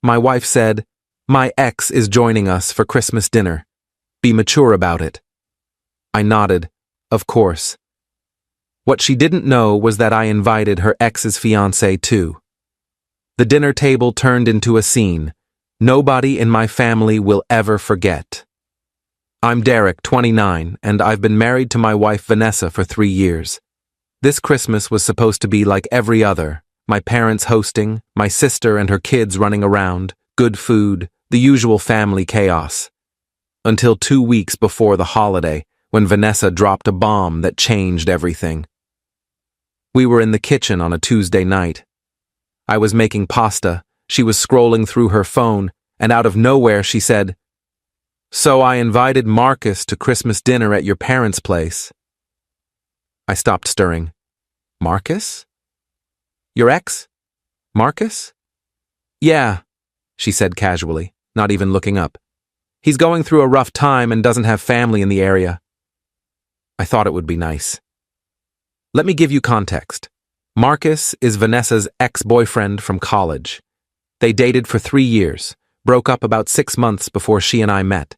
My wife said, "My ex is joining us for Christmas dinner. Be mature about it." I nodded, of course. What she didn't know was that I invited her ex's fiancé too. The dinner table turned into a scene nobody in my family will ever forget. I'm Derek, 29, and I've been married to my wife Vanessa for 3 years. This Christmas was supposed to be like every other, my parents hosting, my sister and her kids running around, good food, the usual family chaos. Until 2 weeks before the holiday, when Vanessa dropped a bomb that changed everything. We were in the kitchen on a Tuesday night. I was making pasta, she was scrolling through her phone, and out of nowhere she said, "So I invited Marcus to Christmas dinner at your parents' place." I stopped stirring. Marcus? Your ex? Marcus? Yeah, she said casually, not even looking up. He's going through a rough time and doesn't have family in the area. I thought it would be nice. Let me give you context. Marcus is Vanessa's ex-boyfriend from college. They dated for 3 years, broke up about 6 months before she and I met.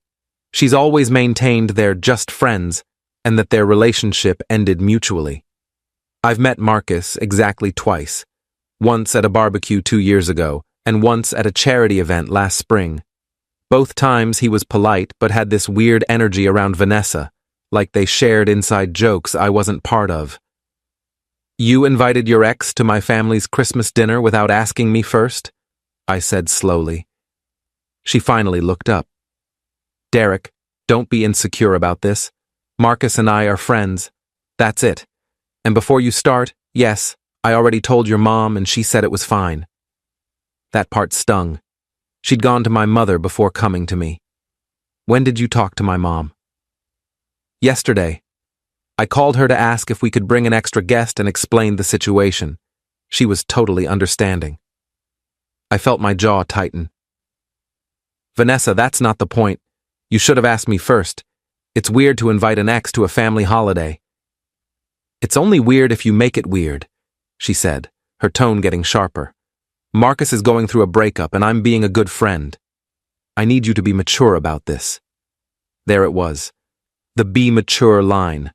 She's always maintained they're just friends and that their relationship ended mutually. I've met Marcus exactly twice, once at a barbecue 2 years ago and once at a charity event last spring. Both times he was polite but had this weird energy around Vanessa, like they shared inside jokes I wasn't part of. "You invited your ex to my family's Christmas dinner without asking me first?" I said slowly. She finally looked up. "Derek, don't be insecure about this. Marcus and I are friends. That's it. And before you start, yes, I already told your mom and she said it was fine." That part stung. She'd gone to my mother before coming to me. "When did you talk to my mom?" "Yesterday. I called her to ask if we could bring an extra guest and explained the situation. She was totally understanding." I felt my jaw tighten. "Vanessa, that's not the point. You should have asked me first. It's weird to invite an ex to a family holiday." "It's only weird if you make it weird," she said, her tone getting sharper. "Marcus is going through a breakup and I'm being a good friend. I need you to be mature about this." There it was. The "be mature" line.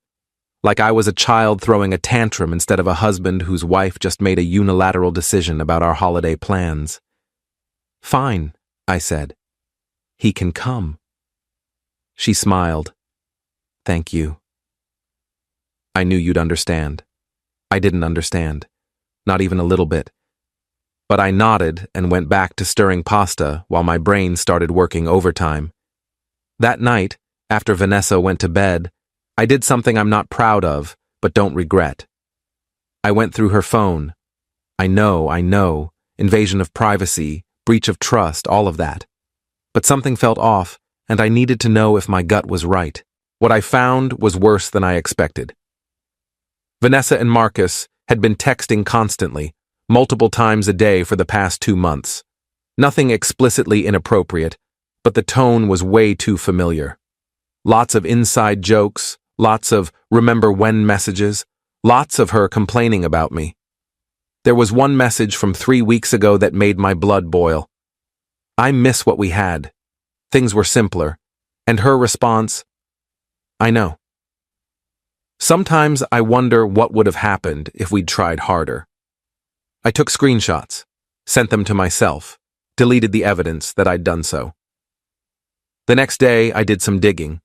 Like I was a child throwing a tantrum instead of a husband whose wife just made a unilateral decision about our holiday plans. "Fine," I said. "He can come." She smiled. "Thank you." I knew you'd understand. I didn't understand. Not even a little bit. But I nodded and went back to stirring pasta while my brain started working overtime. That night, after Vanessa went to bed, I did something I'm not proud of, but don't regret. I went through her phone. I know, invasion of privacy, breach of trust, all of that. But something felt off, and I needed to know if my gut was right. What I found was worse than I expected. Vanessa and Marcus had been texting constantly, multiple times a day for the past 2 months. Nothing explicitly inappropriate, but the tone was way too familiar. Lots of inside jokes, lots of remember when messages, lots of her complaining about me. There was one message from 3 weeks ago that made my blood boil. "I miss what we had. Things were simpler." And her response, "I know." Sometimes I wonder what would have happened if we'd tried harder. I took screenshots, sent them to myself, deleted the evidence that I'd done so. The next day, I did some digging.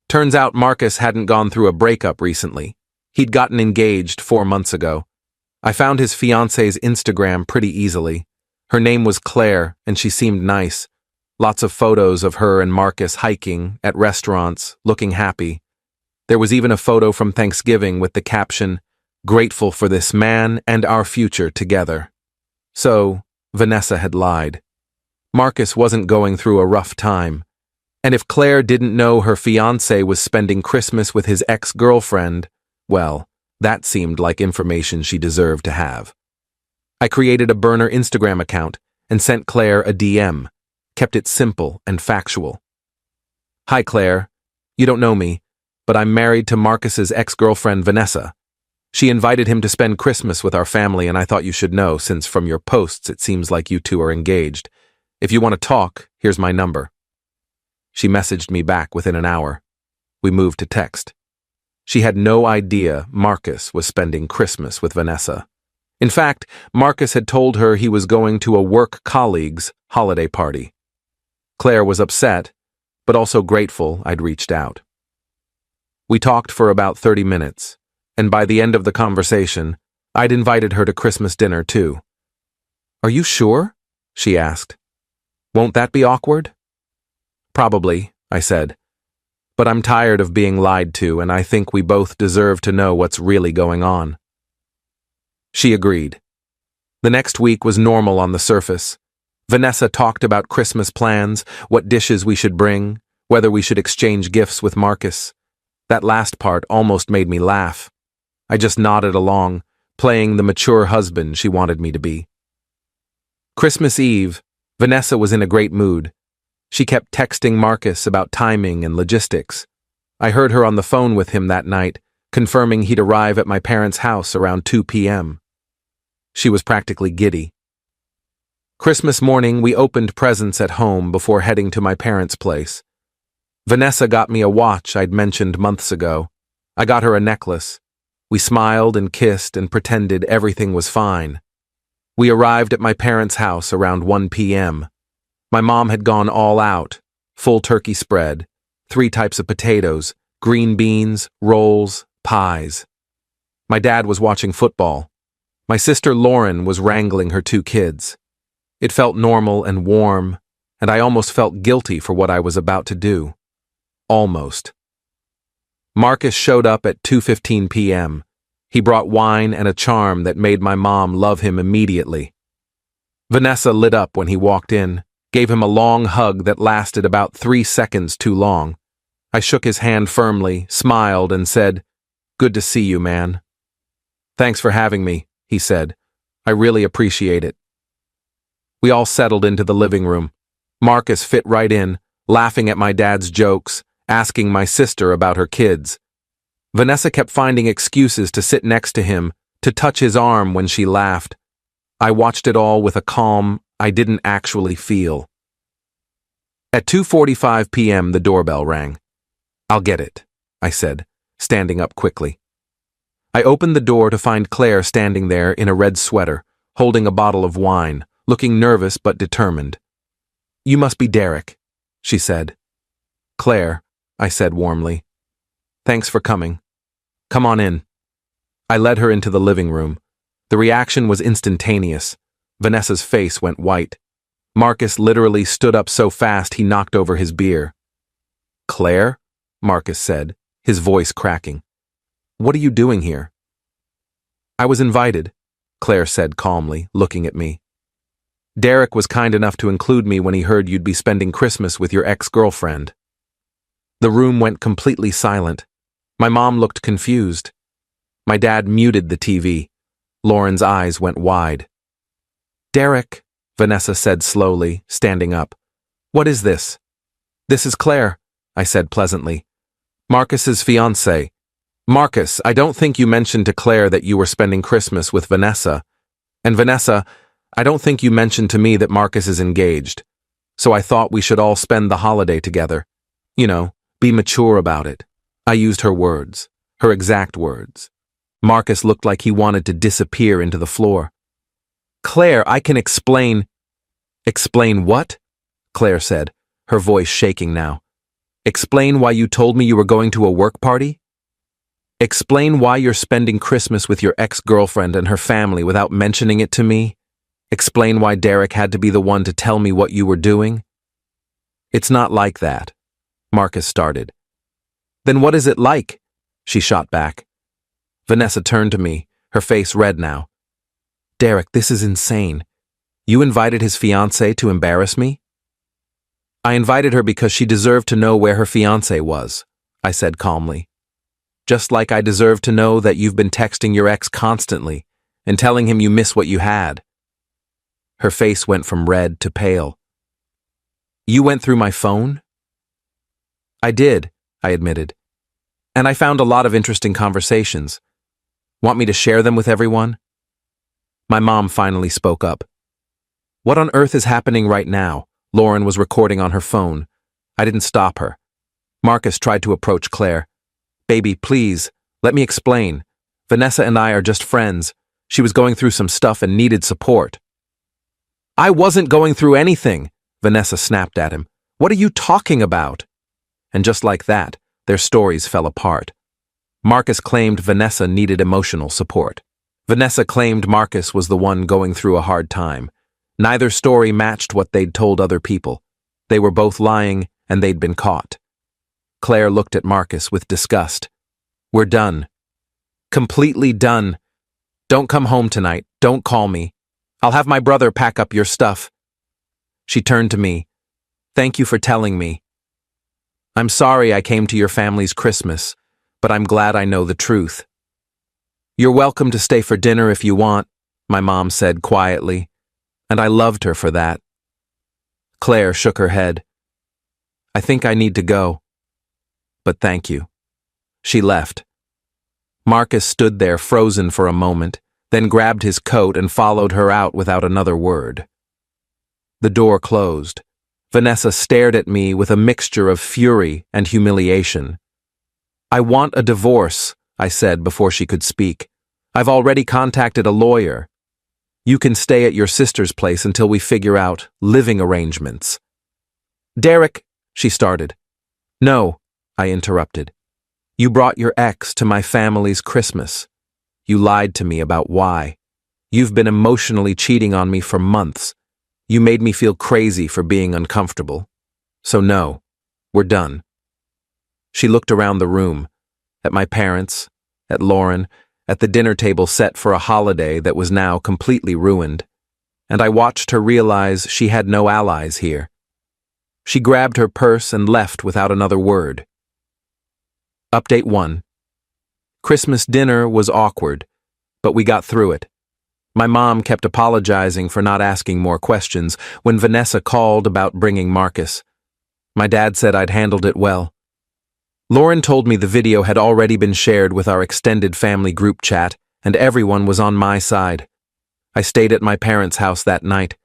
Turns out Marcus hadn't gone through a breakup recently. He'd gotten engaged 4 months ago. I found his fiancée's Instagram pretty easily. Her name was Claire, and she seemed nice. Lots of photos of her and Marcus hiking, at restaurants, looking happy. There was even a photo from Thanksgiving with the caption, "Grateful for this man and our future together." So, Vanessa had lied. Marcus wasn't going through a rough time. And if Claire didn't know her fiancé was spending Christmas with his ex-girlfriend, well, that seemed like information she deserved to have. I created a burner Instagram account and sent Claire a DM, kept it simple and factual. "Hi, Claire. You don't know me, but I'm married to Marcus's ex-girlfriend, Vanessa. She invited him to spend Christmas with our family, and I thought you should know, since from your posts it seems like you two are engaged. If you want to talk, here's my number. She messaged me back within an hour. We moved to text. She had no idea Marcus was spending Christmas with Vanessa. In fact, Marcus had told her he was going to a work colleague's holiday party. Claire was upset, but also grateful I'd reached out. We talked for about 30 minutes, and by the end of the conversation, I'd invited her to Christmas dinner too. "Are you sure?" she asked. "Won't that be awkward?" "Probably," I said. "But I'm tired of being lied to, and I think we both deserve to know what's really going on." She agreed. The next week was normal on the surface. Vanessa talked about Christmas plans, what dishes we should bring, whether we should exchange gifts with Marcus. That last part almost made me laugh. I just nodded along, playing the mature husband she wanted me to be. Christmas Eve, Vanessa was in a great mood. She kept texting Marcus about timing and logistics. I heard her on the phone with him that night, confirming he'd arrive at my parents' house around 2 p.m. She was practically giddy. Christmas morning, we opened presents at home before heading to my parents' place. Vanessa got me a watch I'd mentioned months ago. I got her a necklace. We smiled and kissed and pretended everything was fine. We arrived at my parents' house around 1 p.m. My mom had gone all out, full turkey spread, 3 types of potatoes, green beans, rolls, pies. My dad was watching football. My sister Lauren was wrangling her 2 kids. It felt normal and warm, and I almost felt guilty for what I was about to do. Almost. Marcus showed up at 2:15 p.m. He brought wine and a charm that made my mom love him immediately. Vanessa lit up when he walked in, gave him a long hug that lasted about 3 seconds too long. I shook his hand firmly, smiled, and said, "Good to see you, man." "Thanks for having me," he said. "I really appreciate it." We all settled into the living room. Marcus fit right in, laughing at my dad's jokes, asking my sister about her kids. Vanessa kept finding excuses to sit next to him, to touch his arm when she laughed. I watched it all with a calm I didn't actually feel. At 2:45 p.m. the doorbell rang. "I'll get it," I said, standing up quickly. I opened the door to find Claire standing there in a red sweater, holding a bottle of wine, looking nervous but determined. "You must be Derek," she said. "Claire," I said warmly. "Thanks for coming. Come on in." I led her into the living room. The reaction was instantaneous. Vanessa's face went white. Marcus literally stood up so fast he knocked over his beer. "Claire?" Marcus said, his voice cracking. "What are you doing here?" "I was invited," Claire said calmly, looking at me. "Derek was kind enough to include me when he heard you'd be spending Christmas with your ex-girlfriend." The room went completely silent. My mom looked confused. My dad muted the TV. Lauren's eyes went wide. "Derek," Vanessa said slowly, standing up. "What is this?" "This is Claire," I said pleasantly. "Marcus's fiancée. Marcus, I don't think you mentioned to Claire that you were spending Christmas with Vanessa. And Vanessa, I don't think you mentioned to me that Marcus is engaged. So I thought we should all spend the holiday together. You know, be mature about it." I used her words, her exact words. Marcus looked like he wanted to disappear into the floor. "Claire, I can explain." "Explain what?" Claire said, her voice shaking now. "Explain why you told me you were going to a work party? Explain why you're spending Christmas with your ex-girlfriend and her family without mentioning it to me? Explain why Derek had to be the one to tell me what you were doing?" "It's not like that," Marcus started. "Then what is it like?" she shot back. Vanessa turned to me, her face red now. "Derek, this is insane. You invited his fiancée to embarrass me?" "I invited her because she deserved to know where her fiancé was," I said calmly. "Just like I deserve to know that you've been texting your ex constantly and telling him you miss what you had." Her face went from red to pale. "You went through my phone?" "I did," I admitted. "And I found a lot of interesting conversations. Want me to share them with everyone?" My mom finally spoke up. "What on earth is happening right now? Lauren was recording on her phone. I didn't stop her. Marcus tried to approach Claire. Baby, please, let me explain. Vanessa and I are just friends. She was going through some stuff and needed support. I wasn't going through anything, Vanessa snapped at him. What are you talking about? And just like that, their stories fell apart. Marcus claimed Vanessa needed emotional support. Vanessa claimed Marcus was the one going through a hard time. Neither story matched what they'd told other people. They were both lying, and they'd been caught. Claire looked at Marcus with disgust. We're done. Completely done. Don't come home tonight. Don't call me. I'll have my brother pack up your stuff. She turned to me. Thank you for telling me. I'm sorry I came to your family's Christmas, but I'm glad I know the truth. You're welcome to stay for dinner if you want, my mom said quietly, and I loved her for that. Claire shook her head. I think I need to go. But thank you. She left. Marcus stood there frozen for a moment, then grabbed his coat and followed her out without another word. The door closed. Vanessa stared at me with a mixture of fury and humiliation. I want a divorce, I said before she could speak. I've already contacted a lawyer. You can stay at your sister's place until we figure out living arrangements. Derek, she started. No, I interrupted. You brought your ex to my family's Christmas. You lied to me about why. You've been emotionally cheating on me for months. You made me feel crazy for being uncomfortable. So no, we're done. She looked around the room, at my parents, at Lauren, at the dinner table set for a holiday that was now completely ruined, and I watched her realize she had no allies here. She grabbed her purse and left without another word. Update 1. Christmas dinner was awkward, but we got through it. My mom kept apologizing for not asking more questions when Vanessa called about bringing Marcus. My dad said I'd handled it well. Lauren told me the video had already been shared with our extended family group chat, and everyone was on my side. I stayed at my parents' house that night.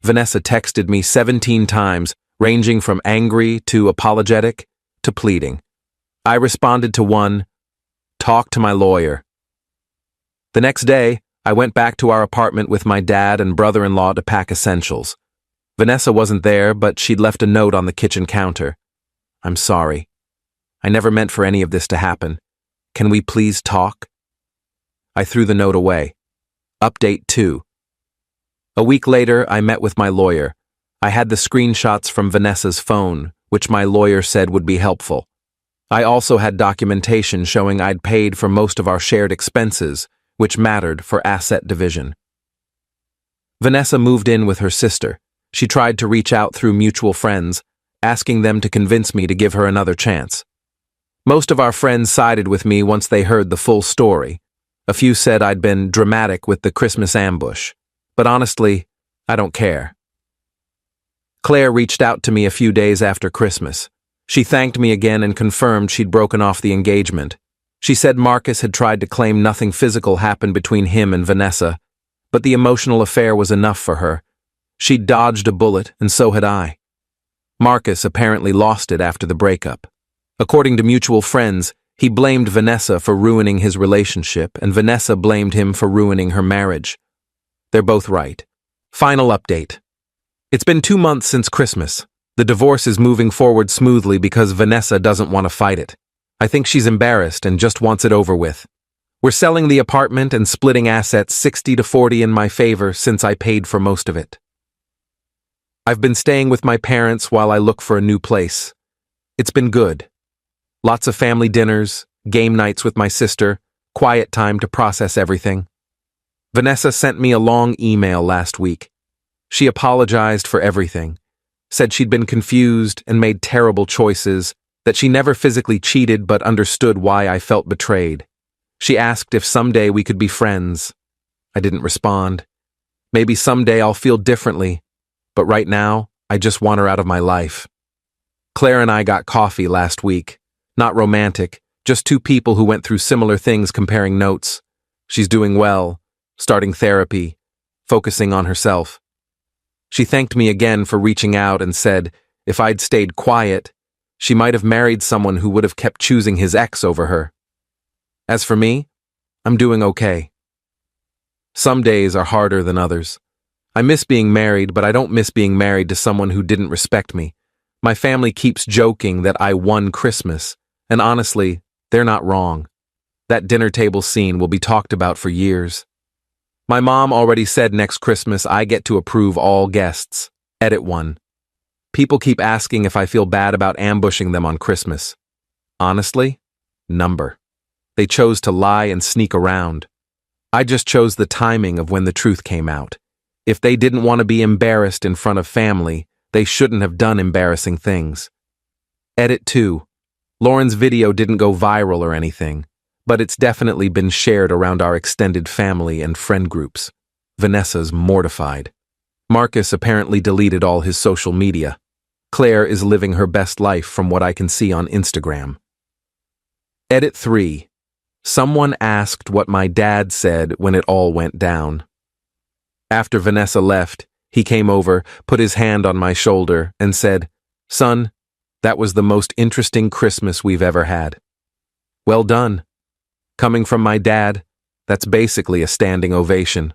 Vanessa texted me 17 times, ranging from angry to apologetic to pleading. I responded to one, talk to my lawyer. The next day, I went back to our apartment with my dad and brother-in-law to pack essentials. Vanessa wasn't there, but she'd left a note on the kitchen counter. I'm sorry. I never meant for any of this to happen. Can we please talk? I threw the note away. Update 2. A week later, I met with my lawyer. I had the screenshots from Vanessa's phone, which my lawyer said would be helpful. I also had documentation showing I'd paid for most of our shared expenses, which mattered for asset division. Vanessa moved in with her sister. She tried to reach out through mutual friends, asking them to convince me to give her another chance. Most of our friends sided with me once they heard the full story. A few said I'd been dramatic with the Christmas ambush, but honestly, I don't care. Claire reached out to me a few days after Christmas. She thanked me again and confirmed she'd broken off the engagement. She said Marcus had tried to claim nothing physical happened between him and Vanessa, but the emotional affair was enough for her. She'd dodged a bullet, and so had I. Marcus apparently lost it after the breakup. According to mutual friends, he blamed Vanessa for ruining his relationship, and Vanessa blamed him for ruining her marriage. They're both right. Final update. It's been 2 months since Christmas. The divorce is moving forward smoothly because Vanessa doesn't want to fight it. I think she's embarrassed and just wants it over with. We're selling the apartment and splitting assets 60-40 in my favor since I paid for most of it. I've been staying with my parents while I look for a new place. It's been good. Lots of family dinners, game nights with my sister, quiet time to process everything. Vanessa sent me a long email last week. She apologized for everything, said she'd been confused and made terrible choices, that she never physically cheated but understood why I felt betrayed. She asked if someday we could be friends. I didn't respond. Maybe someday I'll feel differently, but right now, I just want her out of my life. Claire and I got coffee last week. Not romantic, just two people who went through similar things comparing notes. She's doing well, starting therapy, focusing on herself. She thanked me again for reaching out and said if I'd stayed quiet, she might have married someone who would have kept choosing his ex over her. As for me, I'm doing okay. Some days are harder than others. I miss being married, but I don't miss being married to someone who didn't respect me. My family keeps joking that I won Christmas, and honestly, they're not wrong. That dinner table scene will be talked about for years. My mom already said next Christmas I get to approve all guests. Edit 1. People keep asking if I feel bad about ambushing them on Christmas. Honestly, number. They chose to lie and sneak around. I just chose the timing of when the truth came out. If they didn't want to be embarrassed in front of family, they shouldn't have done embarrassing things. Edit 2. Lauren's video didn't go viral or anything, but it's definitely been shared around our extended family and friend groups. Vanessa's mortified. Marcus apparently deleted all his social media. Claire is living her best life from what I can see on Instagram. Edit 3. Someone asked what my dad said when it all went down. After Vanessa left, he came over, put his hand on my shoulder, and said, "Son, that was the most interesting Christmas we've ever had." Well done. Coming from my dad, that's basically a standing ovation.